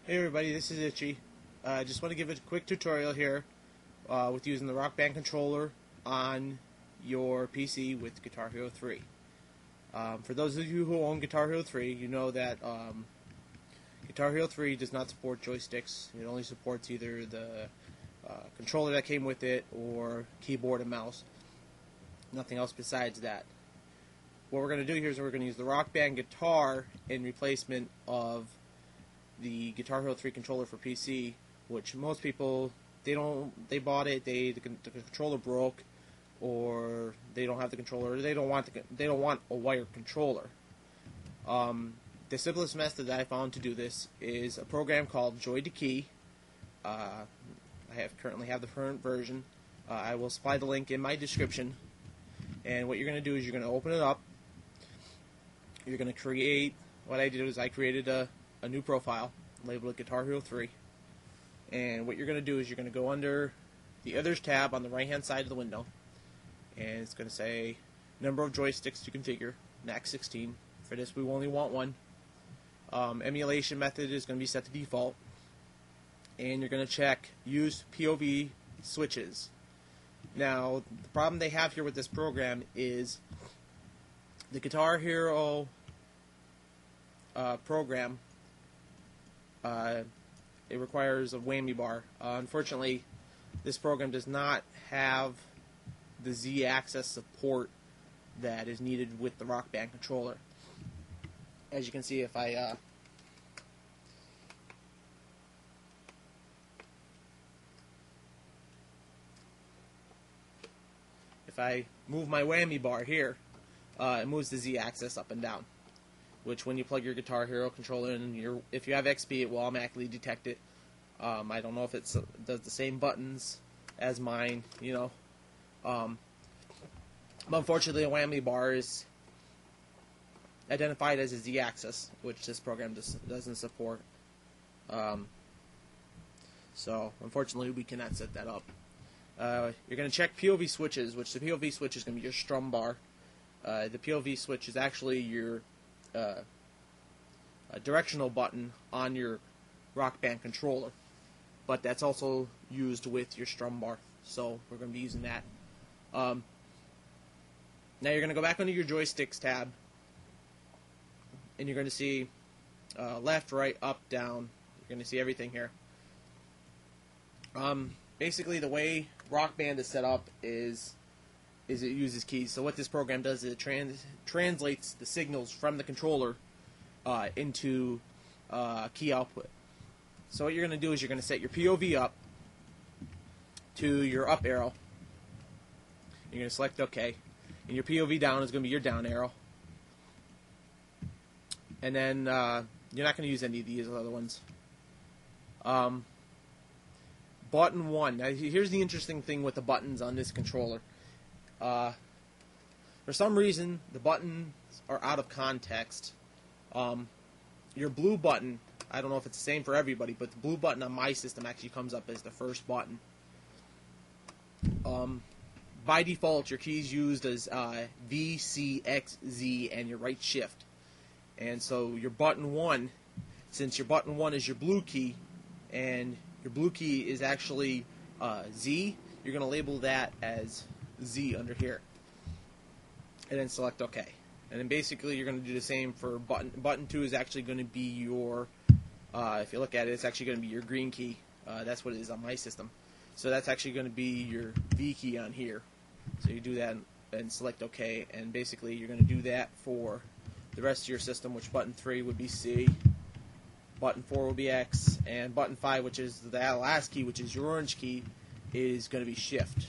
Hey everybody, this is Itchy. I just want to give a quick tutorial here with using the Rockband controller on your PC with Guitar Hero 3. For those of you who own Guitar Hero 3, you know that Guitar Hero 3 does not support joysticks. It only supports either the controller that came with it or keyboard and mouse. Nothing else besides that. What we're going to do here is we're going to use the Rockband Guitar in replacement of the Guitar Hero 3 controller for PC, which most people they bought it, the controller broke, or they don't have the controller, or they don't want a wired controller. The simplest method that I found to do this is a program called JoyToKey. I currently have the current version. I will supply the link in my description. And what you're going to do is you're going to open it up. You're going to create. What I did is I created a new profile, labeled it Guitar Hero 3, and what you're going to do is you're going to go under the Others tab on the right hand side of the window, and it's going to say number of joysticks to configure, max 16. For this we only want one. Emulation method is going to be set to default, and you're going to check use POV switches. Now the problem they have here with this program is the Guitar Hero program, it requires a whammy bar. Unfortunately, this program does not have the Z-axis support that is needed with the Rockband controller. As you can see, if I move my whammy bar here, it moves the Z-axis up and down, which when you plug your Guitar Hero controller in, if you have XP, it will automatically detect it. I don't know if it does the same buttons as mine, but unfortunately a whammy bar is identified as a Z-axis, which this program doesn't support. So unfortunately we cannot set that up. You're going to check POV switches, which the POV switch is going to be your strum bar. The POV switch is actually your a directional button on your Rockband controller, but that's also used with your strum bar, so we're going to be using that. Now you're going to go back under your joysticks tab, and you're going to see left, right, up, down. You're going to see everything here. Basically the way Rockband is set up is it uses keys. So what this program does is it translates the signals from the controller into key output. So what you're going to do is you're going to set your POV up to your up arrow. You're going to select OK. And your POV down is going to be your down arrow. And then you're not going to use any of these other ones. Button 1. Now here's the interesting thing with the buttons on this controller. For some reason, the buttons are out of context. Your blue button, I don't know if it's the same for everybody, but the blue button on my system actually comes up as the first button. By default, your keys used as V, C, X, Z, and your right shift. And so your button 1, since your button 1 is your blue key, and your blue key is actually Z, you're going to label that as Z under here, and then select OK. And then basically you're going to do the same for button 2 is actually going to be your if you look at it, it's actually going to be your green key. That's what it is on my system. So that's actually going to be your V key on here. So you do that and select OK, and basically you're going to do that for the rest of your system, which button 3 would be C, button 4 will be X, and button 5, which is the last key, which is your orange key, is going to be Shift.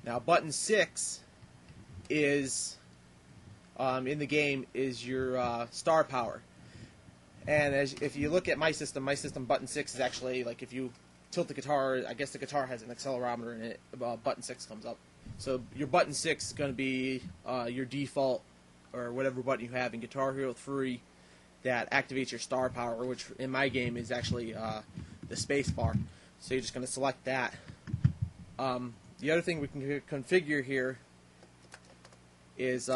Now button 6 is in the game is your star power, and if you look at my system button 6 is actually, like, if you tilt the guitar, I guess the guitar has an accelerometer in it, button 6 comes up. So your button 6 is going to be your default, or whatever button you have in Guitar Hero 3 that activates your star power, which in my game is actually the space bar. So you're just going to select that. The other thing we can configure here is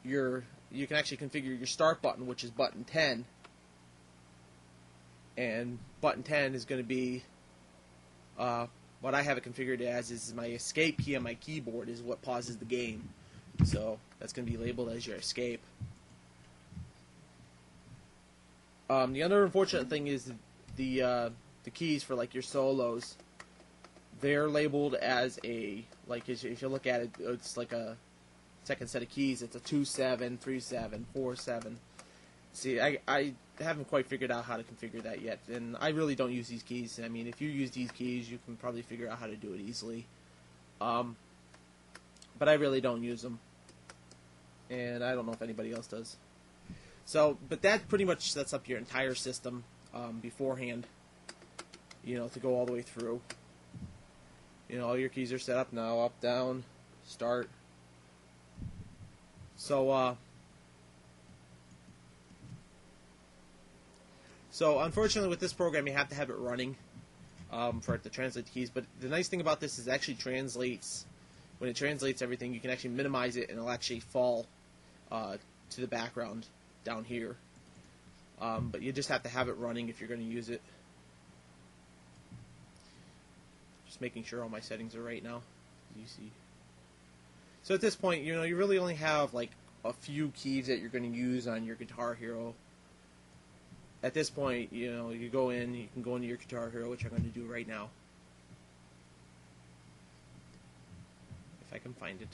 you can actually configure your start button, which is button 10, and button 10 is going to be what I have it configured as is my escape key on my keyboard is what pauses the game. So that's going to be labeled as your escape. The other unfortunate thing is the keys for like your solos. They're labeled as a, like if you look at it, it's like a second set of keys. It's a 2-7, 3-7, 4-7. See, I haven't quite figured out how to configure that yet, and I really don't use these keys. I mean, if you use these keys, you can probably figure out how to do it easily. But I really don't use them, and I don't know if anybody else does. So, but that pretty much sets up your entire system beforehand, you know, to go all the way through. You know, all your keys are set up now, up, down, start. So unfortunately with this program you have to have it running for it to translate the keys, but the nice thing about this is it actually translates, when it translates everything, you can actually minimize it and it'll actually fall to the background down here. But you just have to have it running if you're going to use it. Just making sure all my settings are right now, as you see. So at this point, you know, you really only have like a few keys that you're going to use on your Guitar Hero. At this point, you know, you can go into your Guitar Hero, which I'm going to do right now. If I can find it.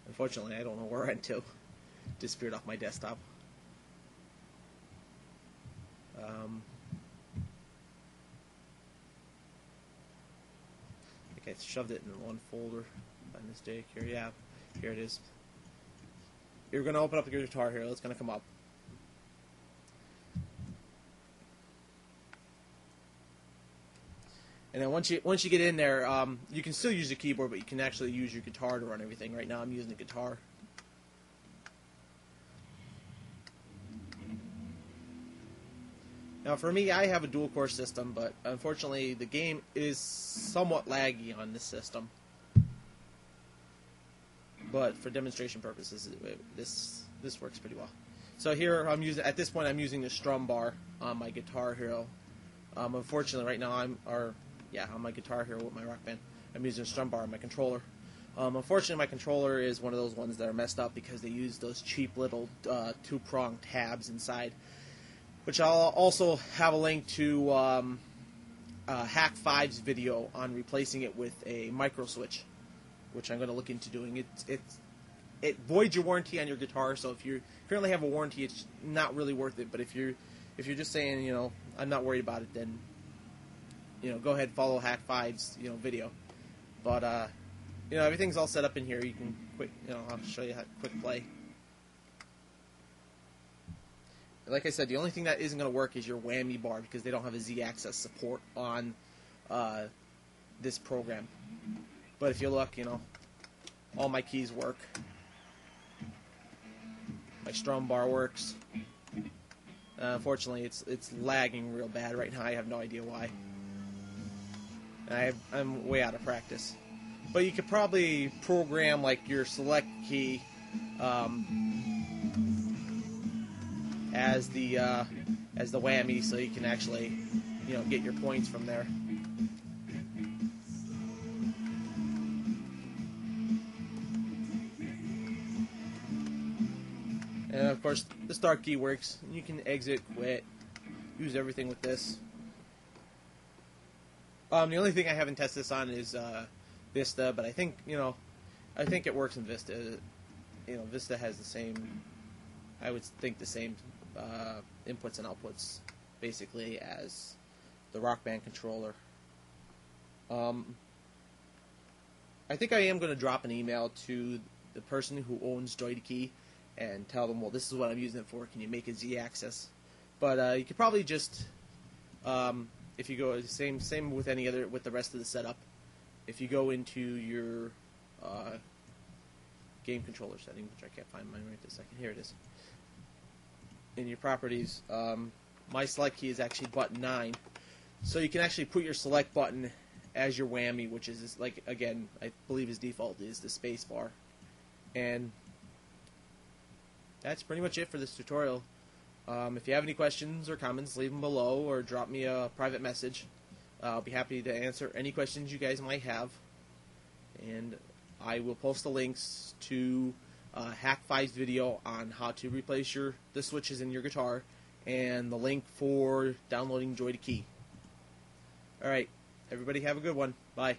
Unfortunately, I don't know where it went to. Disappeared off my desktop. I think I shoved it in one folder by mistake here. Yeah, here it is. You're going to open up your Guitar Hero. It's going to come up. And then once you get in there, you can still use the keyboard, but you can actually use your guitar to run everything. Right now I'm using the guitar. Now for me, I have a dual core system, but unfortunately the game is somewhat laggy on this system. But for demonstration purposes, this works pretty well. So here at this point I'm using the strum bar on my Guitar Hero. Unfortunately right now on my Guitar Hero with my Rock Band, I'm using a strum bar on my controller. Unfortunately my controller is one of those ones that are messed up because they use those cheap little two-prong tabs inside, which I'll also have a link to Hak5's video on replacing it with a micro switch, which I'm going to look into doing. It voids your warranty on your guitar, so if you currently have a warranty, it's not really worth it. But if you're just saying, you know, I'm not worried about it, then, you know, go ahead and follow Hak5's, you know, video. But you know, everything's all set up in here. You can I'll show you how to quick play. Like I said, the only thing that isn't going to work is your whammy bar because they don't have a Z-axis support on this program. But if you look, you know, all my keys work. My strum bar works. Unfortunately, it's lagging real bad right now. I have no idea why. And I'm way out of practice. But you could probably program like your select key as the whammy, so you can actually, you know, get your points from there. And of course, the start key works. You can exit, quit, use everything with this. The only thing I haven't tested this on is Vista, but I think it works in Vista. You know, Vista has the same, I would think, the same inputs and outputs basically as the Rock Band controller. I think I am going to drop an email to the person who owns JoyToKey and tell them, well, this is what I'm using it for. Can you make a Z-axis? But you could probably just, if you go same with any other, with the rest of the setup. If you go into your game controller setting, which I can't find mine right this second, here it is. In your properties, my select key is actually button 9. So you can actually put your select button as your whammy, which is, like, again, I believe his default is the space bar. And that's pretty much it for this tutorial. If you have any questions or comments, leave them below or drop me a private message. I'll be happy to answer any questions you guys might have. And I will post the links to Hak5's video on how to replace the switches in your guitar, and the link for downloading JoyToKey. Alright, everybody have a good one. Bye.